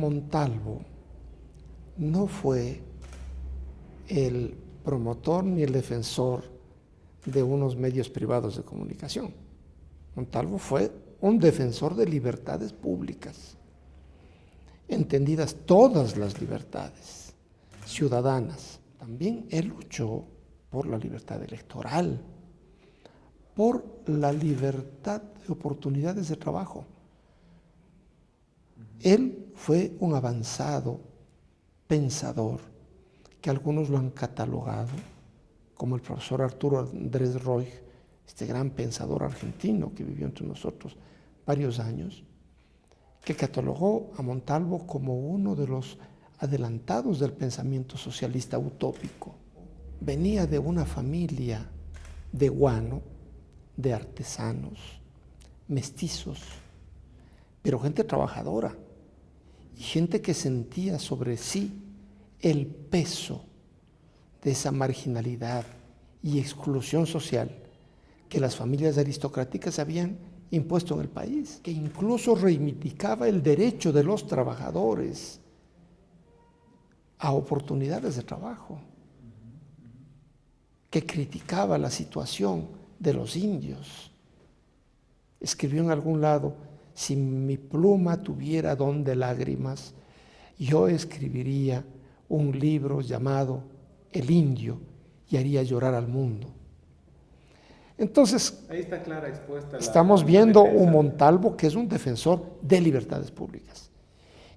Montalvo no fue el promotor ni el defensor de unos medios privados de comunicación. Montalvo fue un defensor de libertades públicas, entendidas todas las libertades ciudadanas. También él luchó por la libertad electoral, por la libertad de oportunidades de trabajo. Él fue un avanzado pensador, que algunos lo han catalogado, como el profesor Arturo Andrés Roig, este gran pensador argentino que vivió entre nosotros varios años, que catalogó a Montalvo como uno de los adelantados del pensamiento socialista utópico. Venía de una familia de guano, de artesanos, mestizos, pero gente trabajadora y gente que sentía sobre sí el peso de esa marginalidad y exclusión social que las familias aristocráticas habían impuesto en el país, que incluso reivindicaba el derecho de los trabajadores a oportunidades de trabajo, que criticaba la situación de los indios. Escribió en algún lado: si mi pluma tuviera don de lágrimas, yo escribiría un libro llamado El Indio y haría llorar al mundo. Entonces, ahí está clara expuesta estamos viendo un Montalvo que es un defensor de libertades públicas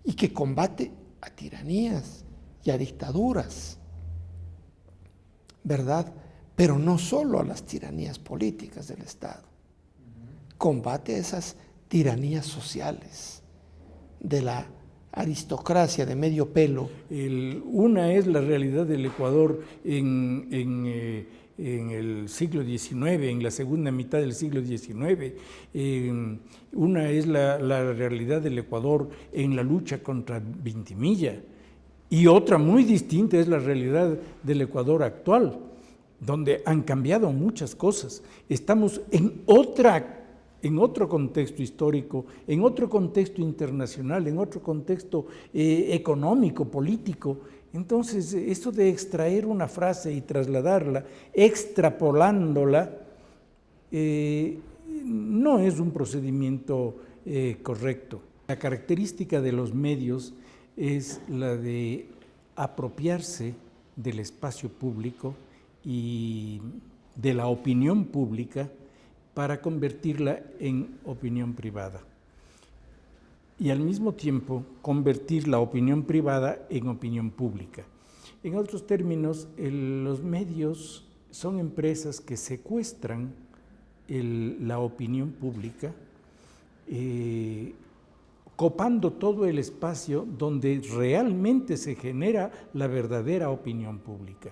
y que combate a tiranías y a dictaduras, ¿verdad? Pero no solo a las tiranías políticas del Estado. Combate a esas tiranías sociales de la aristocracia de medio pelo. Una es la realidad del Ecuador en el siglo XIX, en la segunda mitad del siglo XIX. Una es la realidad del Ecuador en la lucha contra Vintimilla. Y otra muy distinta es la realidad del Ecuador actual, donde han cambiado muchas cosas. Estamos en otro contexto histórico, en otro contexto internacional, en otro contexto económico, político. Entonces, eso de extraer una frase y trasladarla, extrapolándola, no es un procedimiento correcto. La característica de los medios es la de apropiarse del espacio público y de la opinión pública para convertirla en opinión privada. Y al mismo tiempo convertir la opinión privada en opinión pública. En otros términos, los medios son empresas que secuestran la opinión pública, copando todo el espacio donde realmente se genera la verdadera opinión pública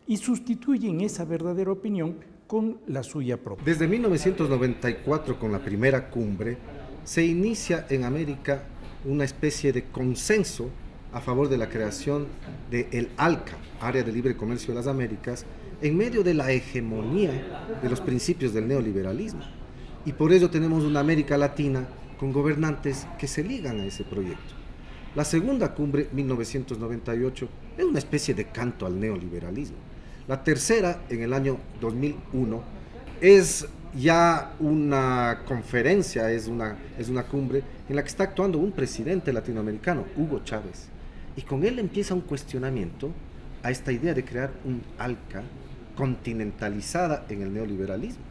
y sustituyen esa verdadera opinión con la suya propia. Desde 1994, con la primera cumbre, se inicia en América una especie de consenso a favor de la creación del ALCA, Área de Libre Comercio de las Américas, en medio de la hegemonía de los principios del neoliberalismo. Y por ello tenemos una América Latina con gobernantes que se ligan a ese proyecto. La segunda cumbre, 1998, es una especie de canto al neoliberalismo. La tercera, en el año 2001, es ya una conferencia, es una cumbre en la que está actuando un presidente latinoamericano, Hugo Chávez, y con él empieza un cuestionamiento a esta idea de crear un ALCA continentalizada en el neoliberalismo.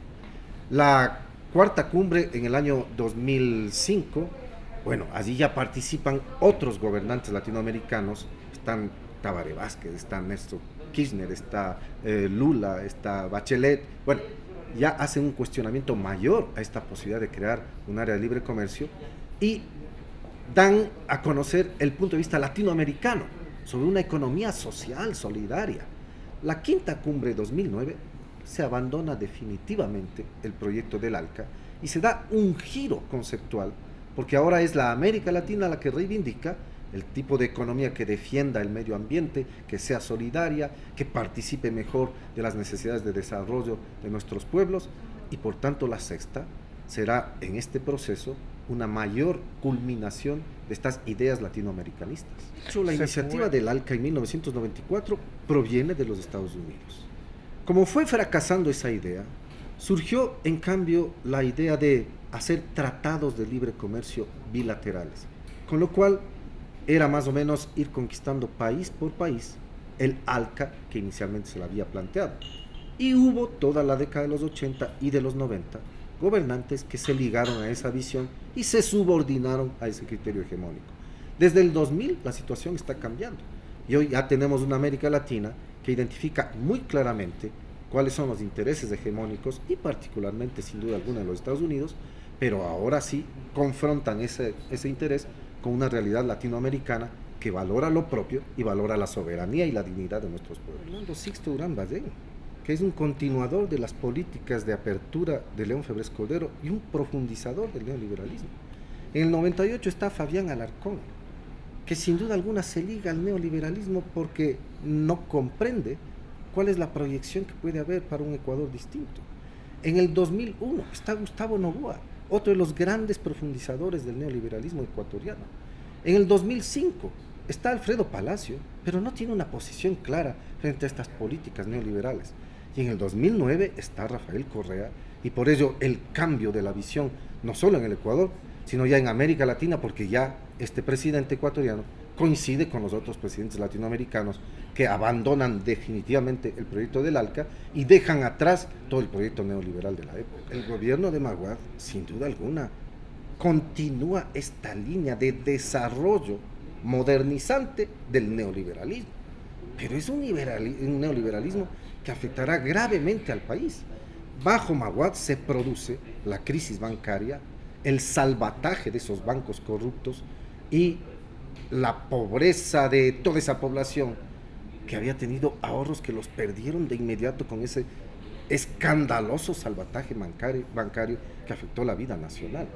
La cuarta cumbre en el año 2005, bueno, allí ya participan otros gobernantes latinoamericanos, están Tabaré Vázquez, está Néstor Kirchner, está Lula, está Bachelet, bueno, ya hacen un cuestionamiento mayor a esta posibilidad de crear un área de libre comercio y dan a conocer el punto de vista latinoamericano sobre una economía social, solidaria. La quinta cumbre 2009 se abandona definitivamente el proyecto del ALCA y se da un giro conceptual, porque ahora es la América Latina la que reivindica el tipo de economía que defienda el medio ambiente, que sea solidaria, que participe mejor de las necesidades de desarrollo de nuestros pueblos, y por tanto la sexta será en este proceso una mayor culminación de estas ideas latinoamericanistas. De hecho, la Se iniciativa fue. del ALCA en 1994 proviene de los Estados Unidos. Como fue fracasando esa idea, surgió en cambio la idea de hacer tratados de libre comercio bilaterales, con lo cual era más o menos ir conquistando país por país el ALCA que inicialmente se le había planteado. Y hubo toda la década de los 80 y de los 90 gobernantes que se ligaron a esa visión y se subordinaron a ese criterio hegemónico. Desde el 2000 la situación está cambiando y hoy ya tenemos una América Latina que identifica muy claramente cuáles son los intereses hegemónicos y particularmente sin duda alguna de los Estados Unidos, pero ahora sí confrontan ese interés con una realidad latinoamericana que valora lo propio y valora la soberanía y la dignidad de nuestros pueblos. Fernando Sixto Durán Ballén, que es un continuador de las políticas de apertura de León Febres Cordero y un profundizador del neoliberalismo. En el 98 está Fabián Alarcón, que sin duda alguna se liga al neoliberalismo porque no comprende cuál es la proyección que puede haber para un Ecuador distinto. En el 2001 está Gustavo Noboa, otro de los grandes profundizadores del neoliberalismo ecuatoriano. En el 2005 está Alfredo Palacio, pero no tiene una posición clara frente a estas políticas neoliberales. Y en el 2009 está Rafael Correa, y por ello el cambio de la visión, no solo en el Ecuador, sino ya en América Latina, porque ya este presidente ecuatoriano coincide con los otros presidentes latinoamericanos que abandonan definitivamente el proyecto del ALCA y dejan atrás todo el proyecto neoliberal de la época. El gobierno de Maguad, sin duda alguna, continúa esta línea de desarrollo modernizante del neoliberalismo, pero es un neoliberalismo que afectará gravemente al país. Bajo Maguad se produce la crisis bancaria, el salvataje de esos bancos corruptos y la pobreza de toda esa población que había tenido ahorros que los perdieron de inmediato con ese escandaloso salvataje bancario que afectó la vida nacional.